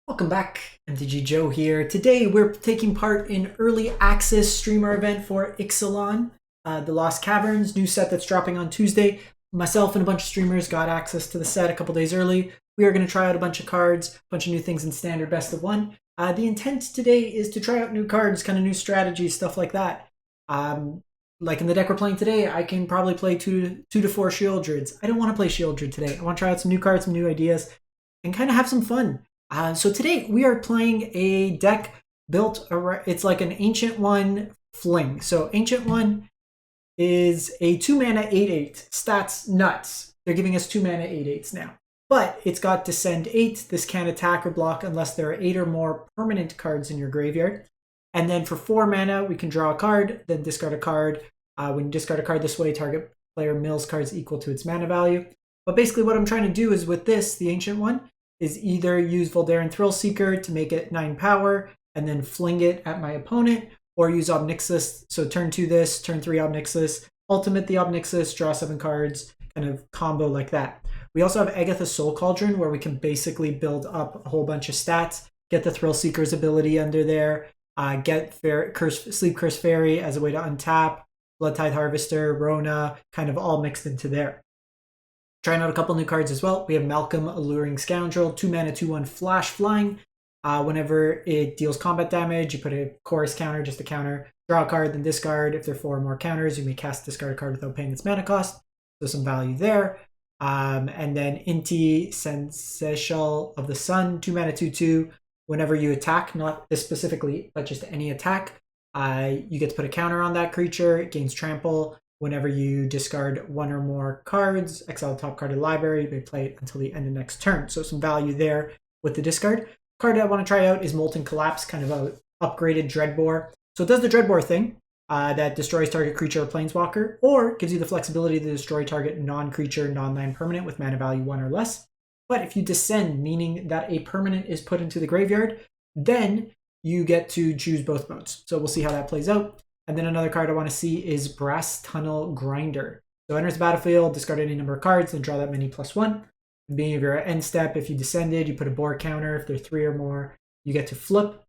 Welcome back, MTG Joe here. Today we're taking part in early access streamer event for Ixalan, the Lost Caverns, new set that's dropping on Tuesday. Myself and a bunch of streamers got access to the set a couple days early. We are going to try out a bunch of cards, a bunch of new things in Standard Best of One. The intent today is to try out new cards, kind of new strategies, stuff like that. Like in the deck we're playing today, I can probably play two to four Shieldreds. I don't want to play Shieldred today. I want to try out some new cards, some new ideas, and kind of have some fun. So today we are playing a deck built around, it's like an Ancient One Fling. So Ancient One is a 2 mana 8/8. Stats nuts. They're giving us 2 mana 8/8s now. But it's got Descend 8. This can't attack or block unless there are 8 or more permanent cards in your graveyard. And then for 4 mana, we can draw a card, then discard a card. When you discard a card this way, target player mills cards equal to its mana value. But basically what I'm trying to do is with this, the Ancient One, is either use Voldaren Thrillseeker to make it 9 power and then fling it at my opponent, or use Ob Nixilis. So turn 2 this, turn 3 Ob Nixilis, ultimate the Ob Nixilis, draw 7 cards, kind of combo like that. We also have Agatha Soul Cauldron, where we can basically build up a whole bunch of stats, get the Thrillseeker's ability under there, get Sleep Curse Fairy as a way to untap, Bloodtithe Harvester, Rona, kind of all mixed into there. Trying out a couple new cards as well. We have Malcolm, Alluring Scoundrel, 2 mana, 2/1 flash flying. Whenever it deals combat damage, you put a chorus counter, just a counter, draw a card, then discard. If there are 4 or more counters, you may cast discard a card without paying its mana cost. So some value there. And then Inti, Seneschal of the Sun, 2 mana, 2/2. Whenever you attack, not this specifically, but just any attack, you get to put a counter on that creature. It gains trample. Whenever you discard 1 or more cards, exile the top card of the library, you may play it until the end of next turn. So some value there with the discard. Card I want to try out is Molten Collapse, kind of a upgraded Dreadbore. So it does the Dreadbore thing that destroys target creature or planeswalker, or gives you the flexibility to destroy target non-creature, non-land permanent with mana value 1 or less. But if you descend, meaning that a permanent is put into the graveyard, then you get to choose both modes. So we'll see how that plays out. And then another card I want to see is Brass Tunnel Grinder. So enters the battlefield, discard any number of cards, then draw that many +1. Being of your end step, if you descended, you put a board counter. If there are 3 or more, you get to flip,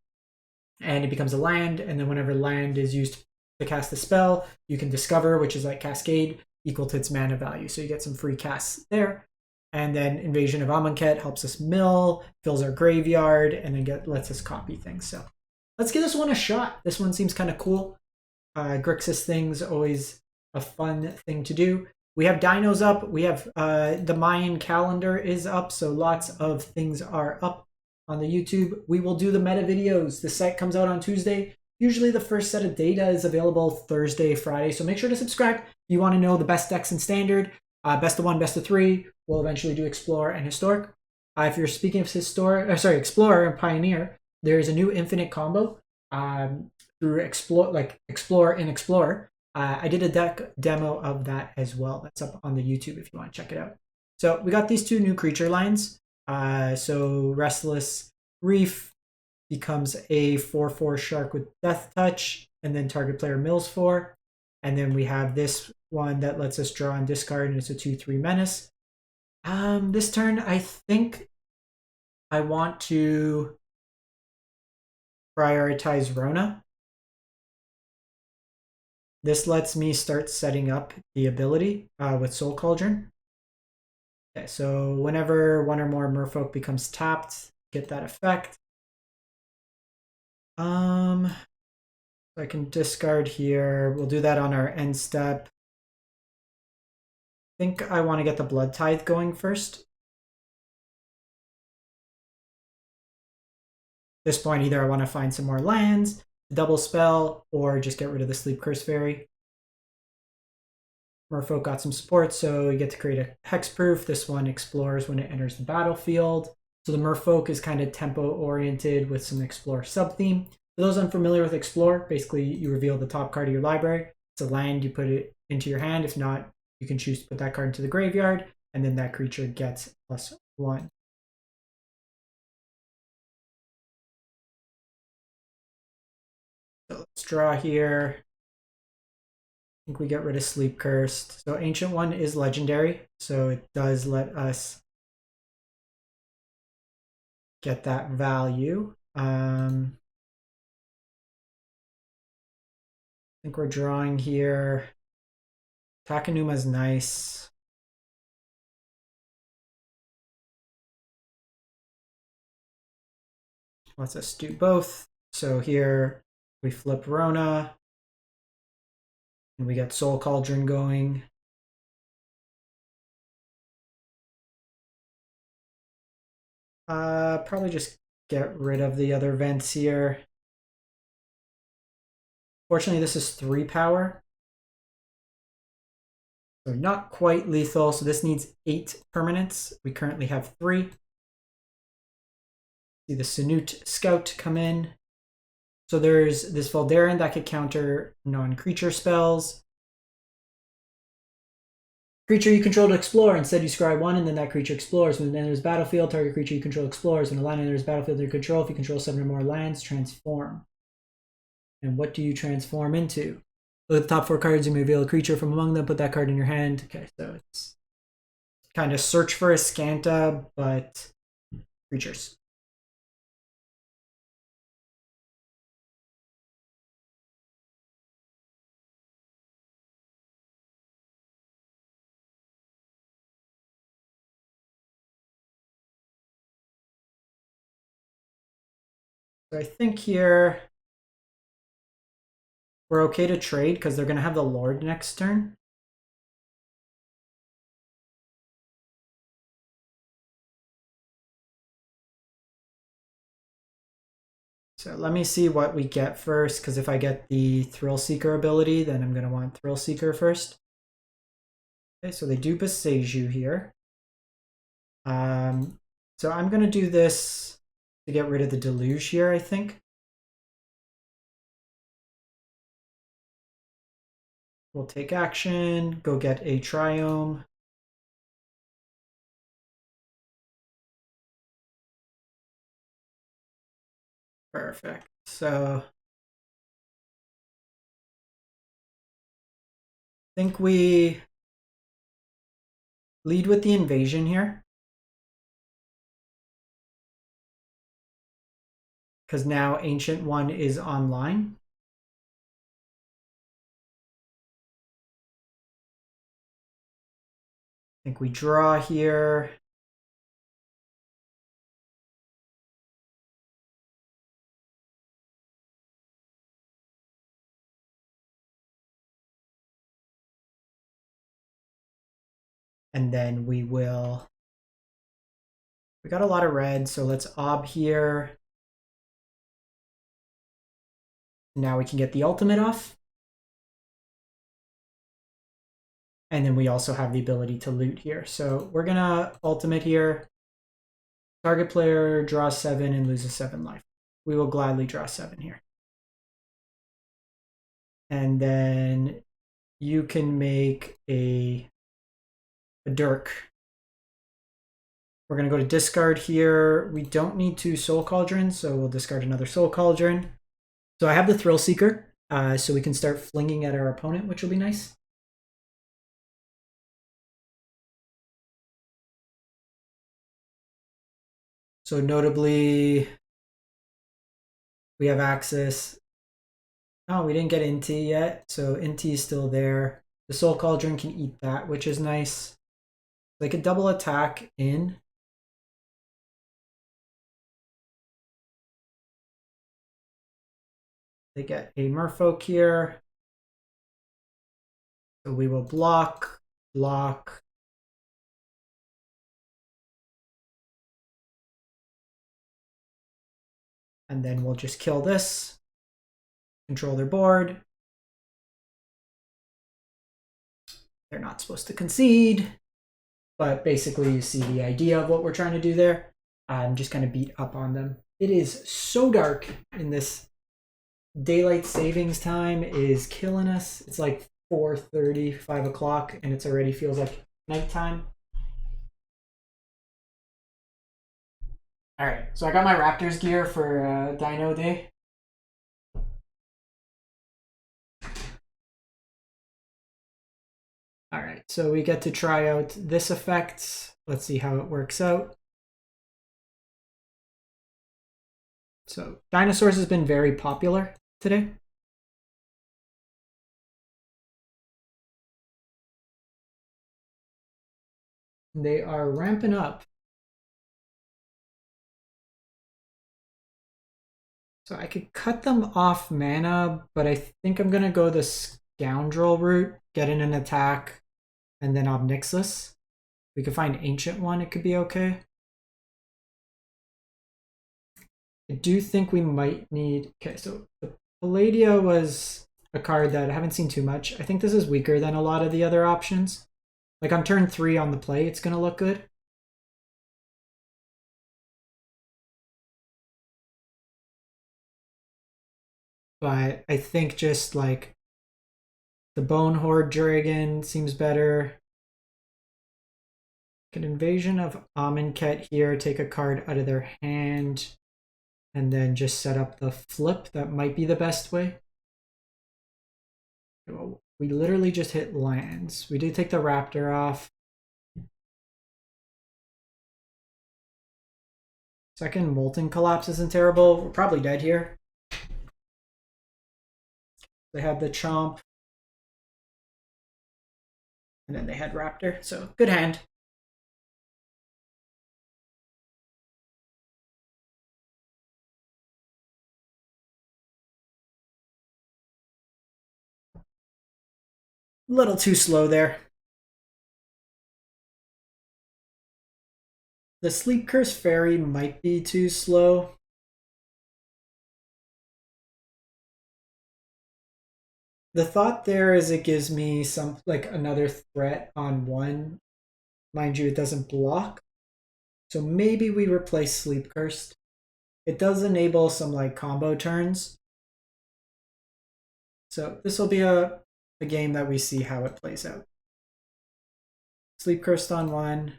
and it becomes a land. And then whenever land is used to cast a spell, you can discover, which is like Cascade, equal to its mana value. So you get some free casts there. And then Invasion of Amonkhet helps us mill, fills our graveyard, and then lets us copy things. So let's give this one a shot. This one seems kind of cool. Grixis thing's always a fun thing to do. We have dinos up. We have the Mayan calendar is up, so lots of things are up on the YouTube. We will do the meta videos. The site comes out on Tuesday. Usually the first set of data is available Thursday, Friday, so make sure to subscribe. You want to know the best decks in Standard, best of 1, best of 3. We'll eventually do Explorer and Historic. If you're speaking of Explorer and Pioneer, there's a new Infinite combo. Through Explorer in Explorer. I did a deck demo of that as well. That's up on the YouTube if you want to check it out. So we got these 2 new creature lines. So Restless Reef becomes a 4/4 shark with Death Touch, and then target player mills 4. And then we have this one that lets us draw and discard, and it's a 2/3 menace. This turn, I think I want to prioritize Rona. This lets me start setting up the ability with Soul Cauldron. Okay, so whenever 1 or more merfolk becomes tapped, get that effect. So I can discard here. We'll do that on our end step. I think I want to get the Bloodtithe going first. At this point, either I want to find some more lands, double spell, or just get rid of the Sleep Curse Fairy. Merfolk got some support, so you get to create a hexproof. This one explores when it enters the battlefield. So the Merfolk is kind of tempo-oriented with some Explore sub-theme. For those unfamiliar with Explore, basically you reveal the top card of your library. It's a land, you put it into your hand. If not, you can choose to put that card into the graveyard, and then that creature gets +1. So let's draw here. I think we get rid of Sleep Cursed. So Ancient One is legendary, so it does let us get that value. I think we're drawing here. Takanuma's nice. Let's us do both. So here we flip Rona. And we get Soul Cauldron going. Probably just get rid of the other vents here. Fortunately, this is 3 power. So not quite lethal, so this needs 8 permanents. We currently have 3. See the Sanut Scout come in. So there's this Voldaren that could counter non-creature spells. Creature you control to explore. Instead, you scry 1, and then that creature explores. When it enters battlefield, target creature you control explores. When a land enters battlefield under control, if you control 7 or more lands, transform. And what do you transform into? Look at the top 4 cards. You may reveal a creature from among them. Put that card in your hand. Okay, so it's kind of search for a Scanta, but creatures. So I think here we're okay to trade because they're going to have the Lord next turn. So let me see what we get first, because if I get the Thrillseeker ability, then I'm going to want Thrillseeker first. Okay, so they do Beseiju here. So I'm going to do this to get rid of the Deluge here, I think. We'll take action, go get a Triome. Perfect. So I think we lead with the Invasion here. Because now Ancient One is online. I think we draw here. And then we got a lot of red, so let's Ob here. Now we can get the ultimate off. And then we also have the ability to loot here. So we're gonna ultimate here. Target player draws 7 and loses 7 life. We will gladly draw 7 here. And then you can make a Dirk. We're going to go to discard here. We don't need 2 Soul Cauldrons, so we'll discard another Soul Cauldron. So I have the Thrillseeker, so we can start flinging at our opponent, which will be nice. So notably, we have access. Oh, we didn't get Inti yet, so Inti is still there. The Soul Cauldron can eat that, which is nice. They could double attack in. They get a Merfolk here. So we will block, block. And then we'll just kill this. Control their board. They're not supposed to concede. But basically you see the idea of what we're trying to do there. I'm just kind of beat up on them. It is so dark in this. Daylight savings time is killing us. It's like 4:30, 5 o'clock, and it already feels like nighttime. All right, so I got my Raptors gear for Dino Day. All right, so we get to try out this effect. Let's see how it works out. So dinosaurs has been very popular today. They are ramping up. So I could cut them off mana, but I think I'm going to go the Scoundrel route, get in an attack, and then Ob Nixilis. We could find Ancient One, it could be okay. I do think we might need... Okay, so the Palladia was a card that I haven't seen too much. I think this is weaker than a lot of the other options. Like on turn 3 on the play, it's going to look good. But I think just like the Bone Horde Dragon seems better. An Invasion of Amonkhet here, take a card out of their hand, and then just set up the flip. That might be the best way. We literally just hit lands. We did take the Raptor off. Second, Molten Collapse isn't terrible. We're probably dead here. They had the Chomp. And then they had Raptor. So, good hand. A little too slow there. The Sleep Curse Fairy might be too slow. The thought there is it gives me some like another threat on one. Mind you, it doesn't block. So maybe we replace Sleep Cursed. It does enable some like combo turns. So this will be a game that we see how it plays out. Sleep Cursed on 1.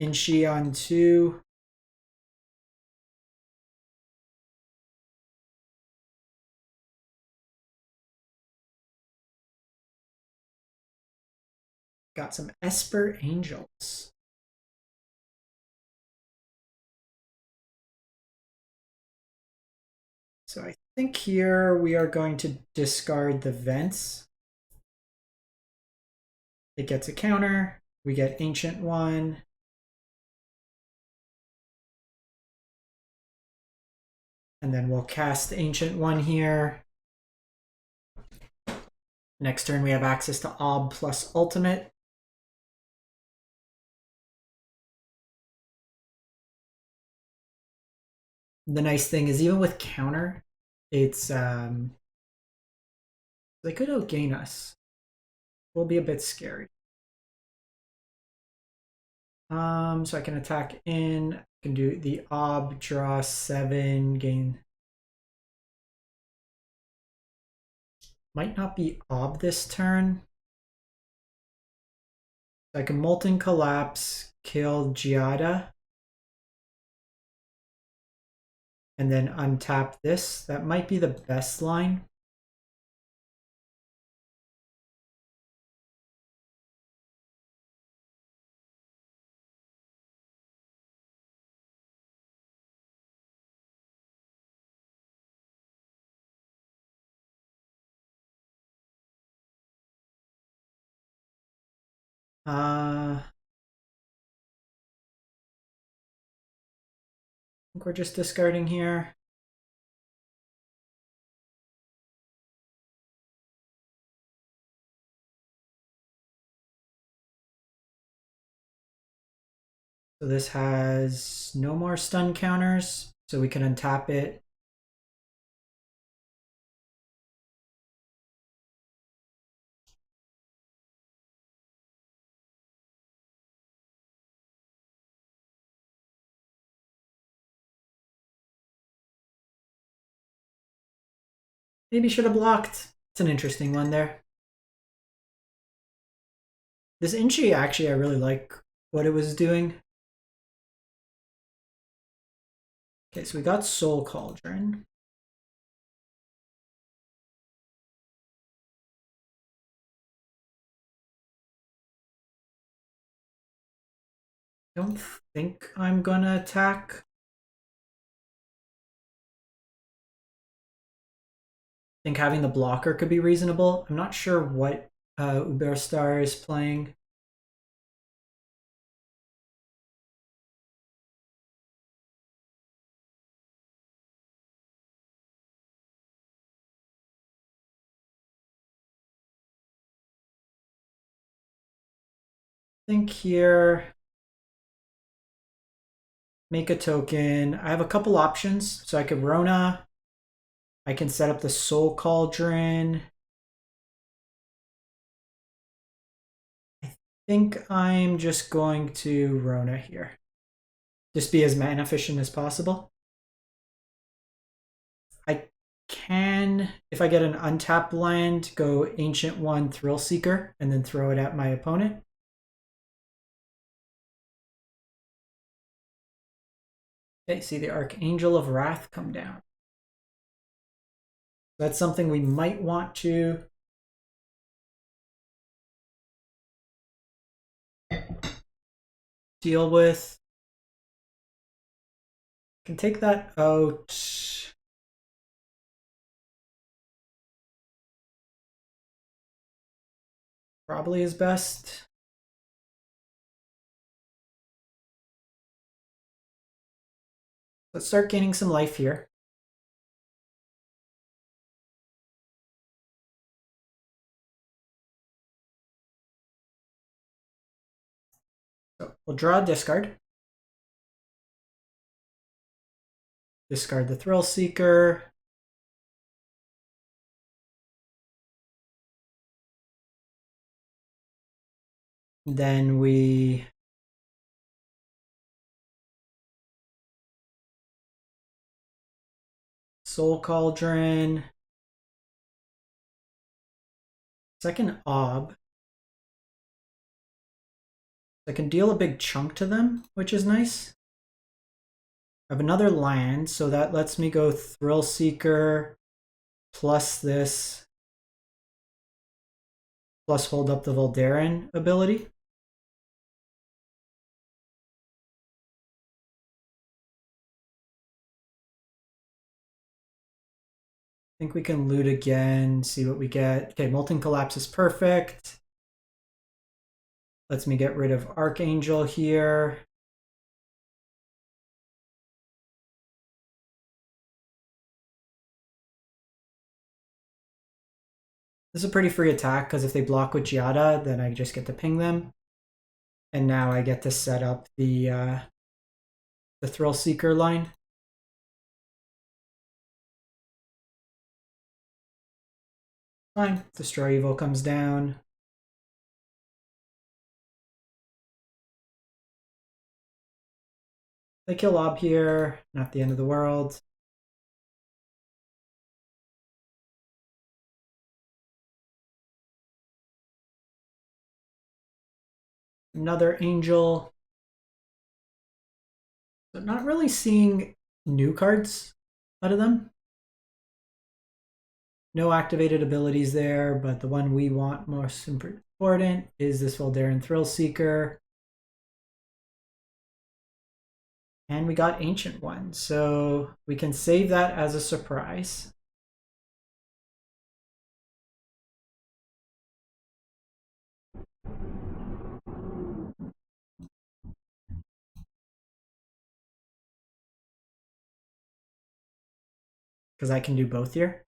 Inti on 2. Got some Esper Angels. So I think here we are going to discard the Vents. It gets a counter. We get Ancient One. And then we'll cast Ancient One here. Next turn we have access to Ob plus Ultimate. The nice thing is even with counter, it's they could outgain us. Will be a bit scary. So I can attack in. I can do the Ob, draw 7, gain. Might not be Ob this turn. So I can Molten Collapse, kill Giada. And then untap this. That might be the best line. I think we're just discarding here. So this has no more stun counters, so we can untap it. Maybe should have blocked. It's an interesting one there. This Inchi, actually, I really like what it was doing. Okay, so we got Soul Cauldron. don't think I'm gonna attack. I think having the blocker could be reasonable. I'm not sure what Uberstar is playing. I think here, make a token. I have a couple options. So I could Rona. I can set up the Soul Cauldron. I think I'm just going to Rona here. Just be as mana efficient as possible. I can, if I get an untapped land, go Ancient One Thrillseeker and then throw it at my opponent. Okay, see the Archangel of Wrath come down. That's something we might want to deal with. Can take that out. Probably is best. Let's start gaining some life here. So we'll draw a discard. Discard the Thrillseeker. Then we Soul Cauldron. Second Ob. I can deal a big chunk to them, which is nice. I have another land, so that lets me go Thrillseeker plus this, plus hold up the Voldaren ability. I think we can loot again, see what we get. Okay, Molten Collapse is perfect. Lets me get rid of Archangel here. This is a pretty free attack because if they block with Giada, then I just get to ping them. And now I get to set up the Thrillseeker line. Fine, Destroy Evil comes down. They kill Ob here, not the end of the world. Another Angel. So not really seeing new cards out of them. No activated abilities there, but the one we want most important is this Voldaren Thrillseeker. And we got Ancient One, so we can save that as a surprise. Because I can do both here.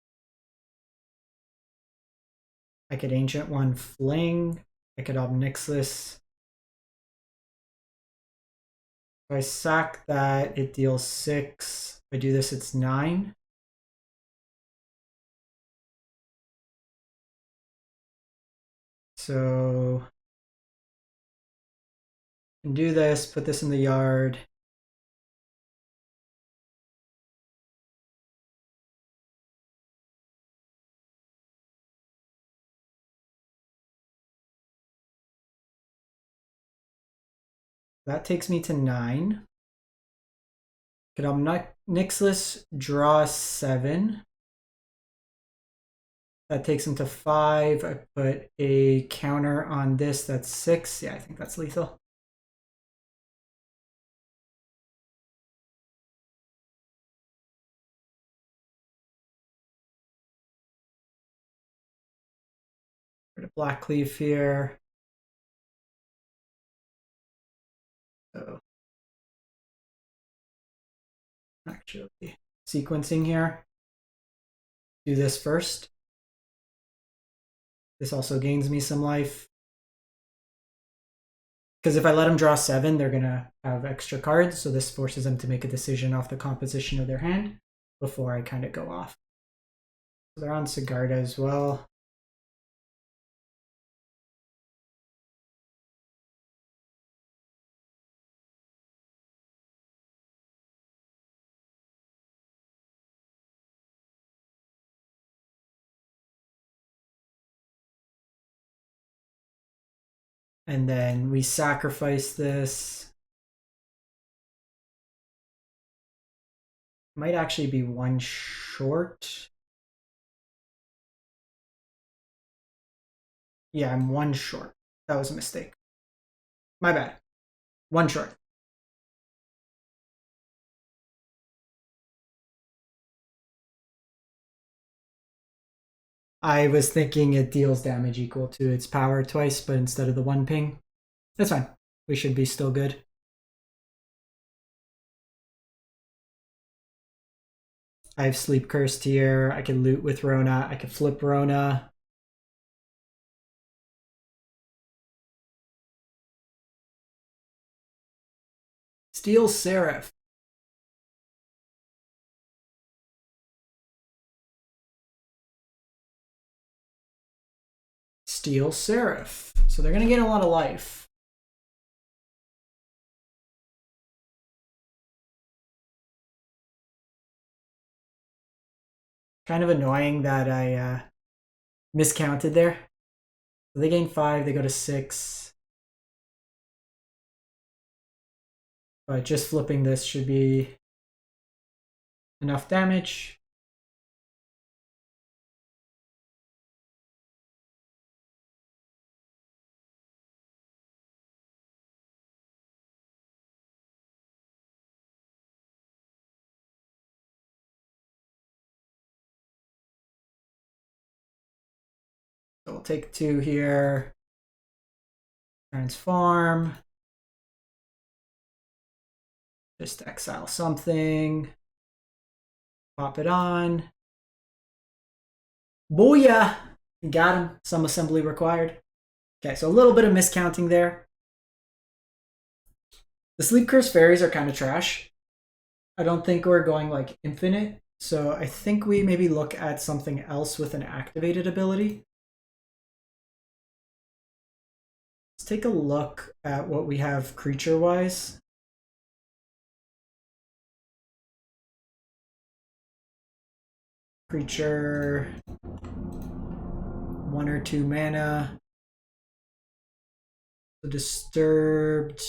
I could Ancient One Fling. I could Ob Nixilis. If I sack that, it deals 6. If I do this, it's 9. So I can do this, put this in the yard. That takes me to 9. Could Ob Nixilis draw 7. That takes him to 5. I put a counter on this, that's 6. Yeah, I think that's lethal. Black Cleave here. So actually sequencing here. Do this first. This also gains me some life. Because if I let them draw 7, they're going to have extra cards. So this forces them to make a decision off the composition of their hand before I kind of go off. So they're on Sigarda as well. And then we sacrifice this. Might actually be 1 short. Yeah, I'm 1 short. That was a mistake. My bad. 1 short. I was thinking it deals damage equal to its power twice, but instead of the 1 ping. That's fine. We should be still good. I have Sleep Cursed here. I can loot with Rona. I can flip Rona. Steel Seraph. Steel Seraph. So they're going to gain a lot of life. Kind of annoying that I miscounted there. So they gain 5, they go to 6. But just flipping this should be enough damage. So we'll take 2 here. Transform. Just exile something. Pop it on. Booyah! Got him. Some assembly required. Okay, so a little bit of miscounting there. The Sleep Curse fairies are kind of trash. I don't think we're going like infinite. So I think we maybe look at something else with an activated ability. Let's take a look at what we have creature-wise. Creature, 1 or 2 mana. The Disturbed.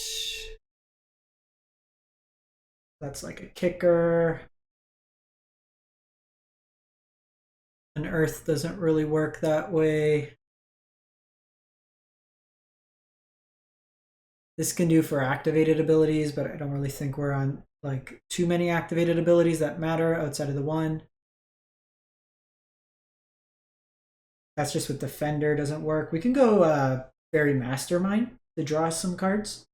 That's like a kicker. An Earth doesn't really work that way. This can do for activated abilities, but I don't really think we're on like too many activated abilities that matter outside of the 1. That's just with Defender, doesn't work. We can go Fairy Mastermind to draw some cards.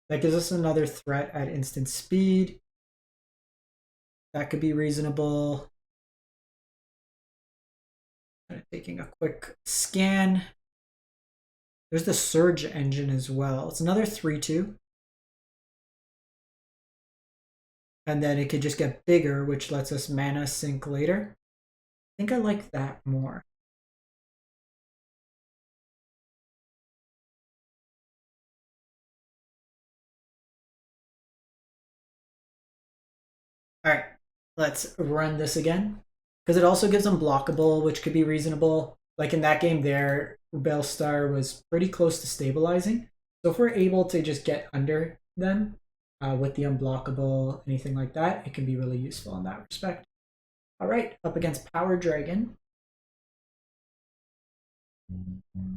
That gives us another threat at instant speed. That could be reasonable. Taking a quick scan. There's the Surge Engine as well. It's another 3/2. And then it could just get bigger, which lets us mana sink later. I think I like that more. All right, let's run this again. Because it also gives them blockable, which could be reasonable. Like in that game there, Bellstar was pretty close to stabilizing. So if we're able to just get under them with the unblockable, anything like that, it can be really useful in that respect. All right, up against Power Dragon.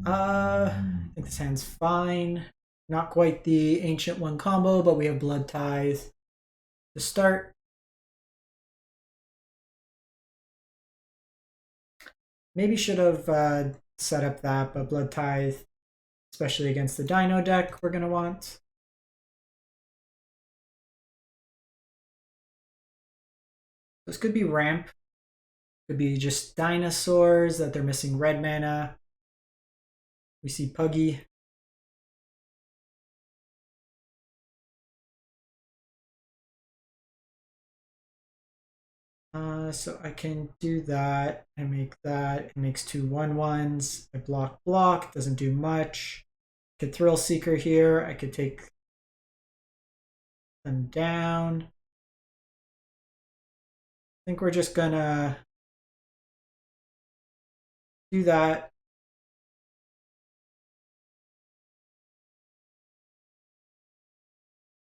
I think this hand's fine. Not quite the Ancient One combo, but we have Bloodtithe to start. Maybe should have set up that, but Bloodtithe, especially against the Dino deck, we're going to want. This could be ramp. Could be just dinosaurs that they're missing red mana. We see Puggy. So I can do that. I make that. It makes 2 1/1s. I block. Doesn't do much. I could Thrillseeker here. I could take them down. I think we're just gonna do that.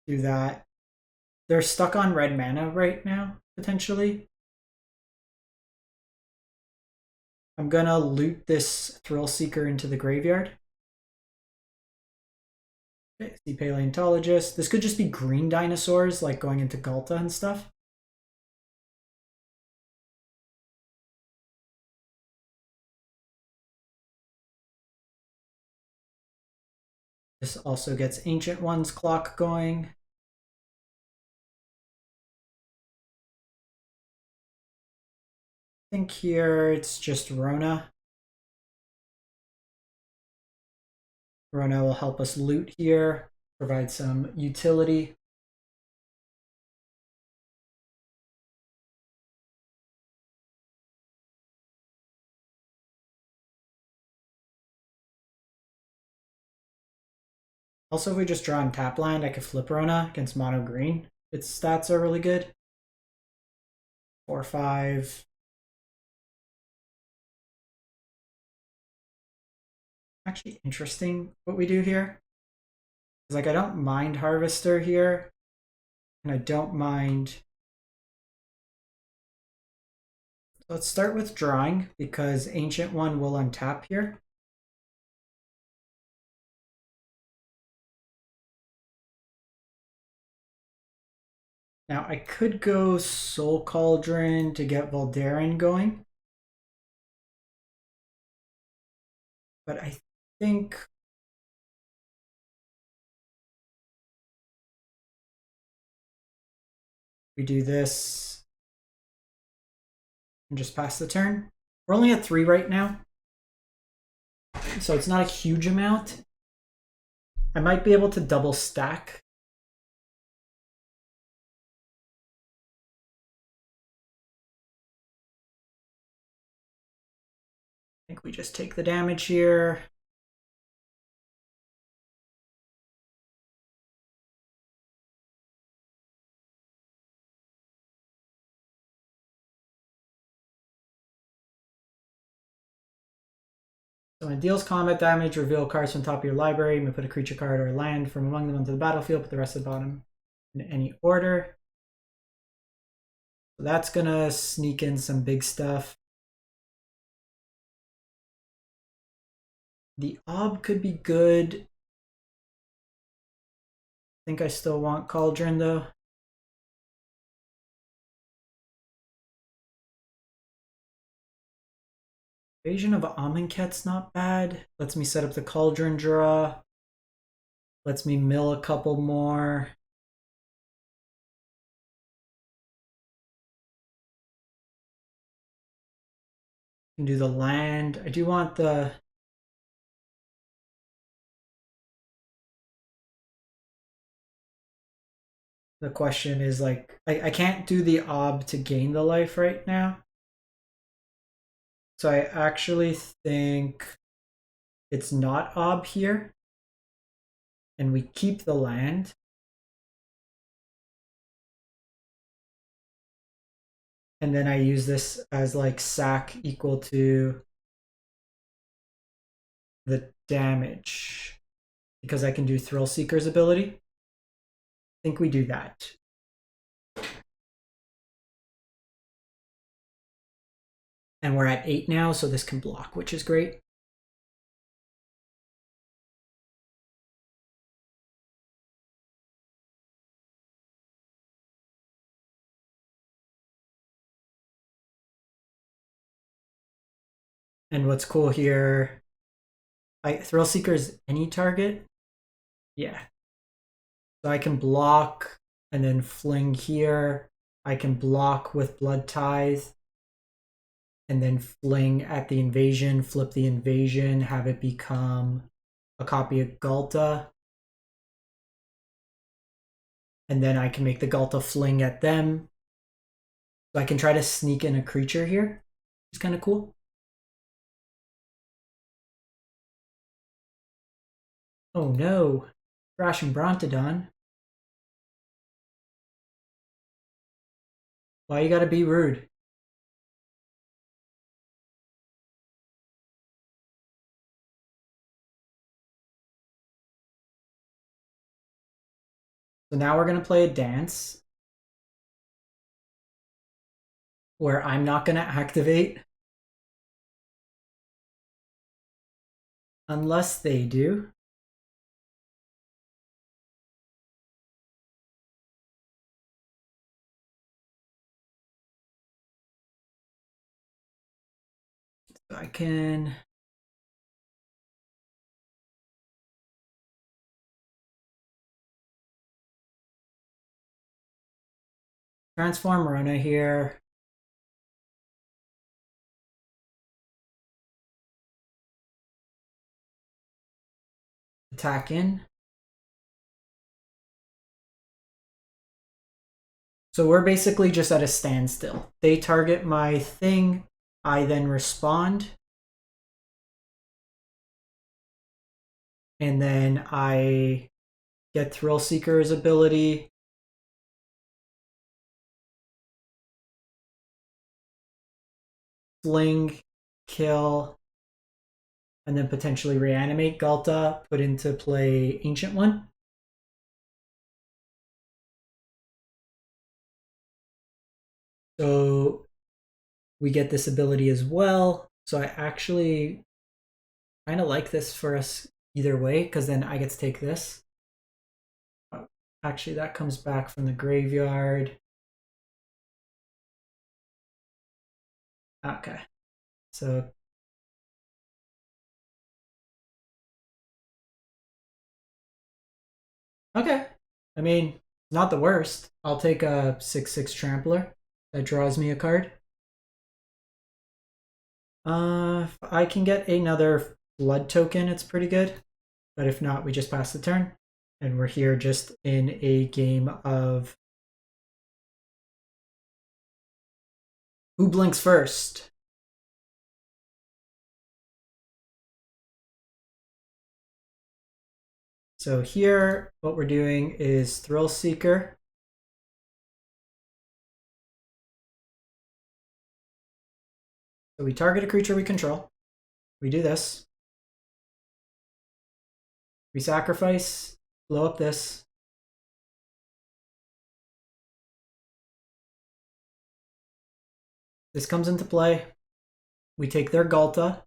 Do that. They're stuck on red mana right now, potentially. I'm gonna loot this Thrillseeker into the graveyard. Okay, see Paleontologist. This could just be green dinosaurs, like going into Galta and stuff. This also gets Ancient One's clock going. I think here it's just Rona. Rona will help us loot here, provide some utility. Also, if we just draw in tap land, I could flip Rona against mono green. Its stats are really good. 4/5. Actually interesting what we do here. Like, I don't mind Harvester here, and I don't mind. Let's start with drawing, because Ancient One will untap here. Now I could go Soul Cauldron to get Voldaren going, but I think we do this and just pass the turn. We're only at 3 right now, so it's not a huge amount. I might be able to double stack. I think we just take the damage here. So when it deals combat damage, reveal cards from top of your library. You may put a creature card or a land from among them onto the battlefield, put the rest at the bottom in any order. So that's gonna sneak in some big stuff. The Ob could be good. I think I still want Cauldron though. Invasion of Amonkhet's not bad. Lets me set up the Cauldron draw. Lets me mill a couple more. Can do the land. I do want the. The question is, like, I can't do the Ob to gain the life right now. So I actually think it's not Ob here. And we keep the land. And then I use this as like sack equal to the damage. Because I can do Thrillseeker's ability. I think we do that. And we're at 8 now, so this can block, which is great. And what's cool here Thrillseeker is any target? Yeah. So I can block and then fling here. I can block with Bloodtithe and then fling at the invasion, flip the invasion, have it become a copy of Galta. And then I can make the Galta fling at them. So I can try to sneak in a creature here. It's kind of cool. Oh no, Crashing Brontodon. Why you gotta be rude? So now we're gonna play a dance where I'm not gonna activate unless they do. So I can transform Rona here. Attack in. So we're basically just at a standstill. They target my thing, I then respond. And then I get Thrillseeker's ability. Fling, kill, and then potentially reanimate Galta, put into play Ancient One. So we get this ability as well. So I actually kind of like this for us either way, because then I get to take this. Actually, that comes back from the graveyard. Okay. So okay. I mean, not the worst. I'll take a 6/6 Trampler. That draws me a card. If I can get another blood token, it's pretty good. But if not, we just pass the turn. And we're here just in a game of who blinks first. So here, what we're doing is Thrillseeker. So we target a creature we control. We do this. We sacrifice, blow up this. This comes into play. We take their Galta.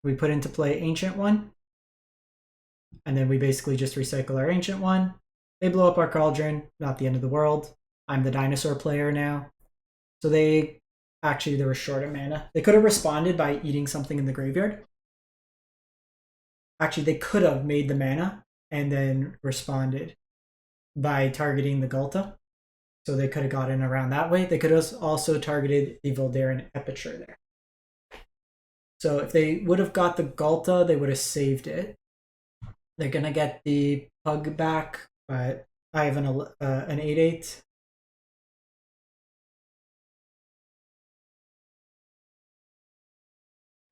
We put into play Ancient One. And then we basically just recycle our Ancient One. They blow up our Cauldron, not the end of the world. I'm the dinosaur player now. So they were short of mana. They could have responded by eating something in the graveyard. Actually, they could have made the mana and then responded by targeting the Galta. So they could have gotten around that way. They could have also targeted the Voldaren Aperture there. So if they would have got the Galta, they would have saved it. They're going to get the Pug back, but I have an 8/8.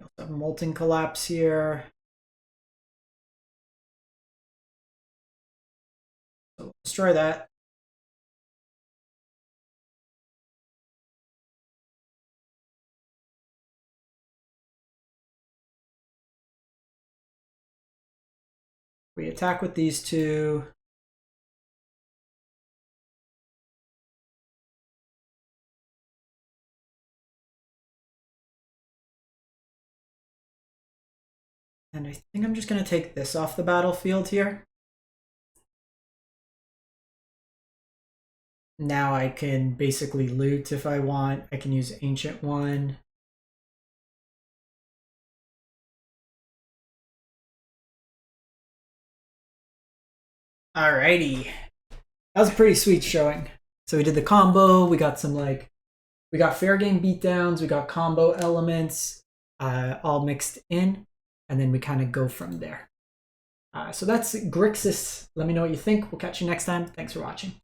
Also have Molten Collapse here. So destroy that. We attack with these two. And I think I'm just going to take this off the battlefield here. Now I can basically loot if I want. I can use Ancient One. Alrighty. That was a pretty sweet showing. So we did the combo. We got some we got fair game beatdowns. We got combo elements all mixed in. And then we kind of go from there. So that's Grixis. Let me know what you think. We'll catch you next time. Thanks for watching.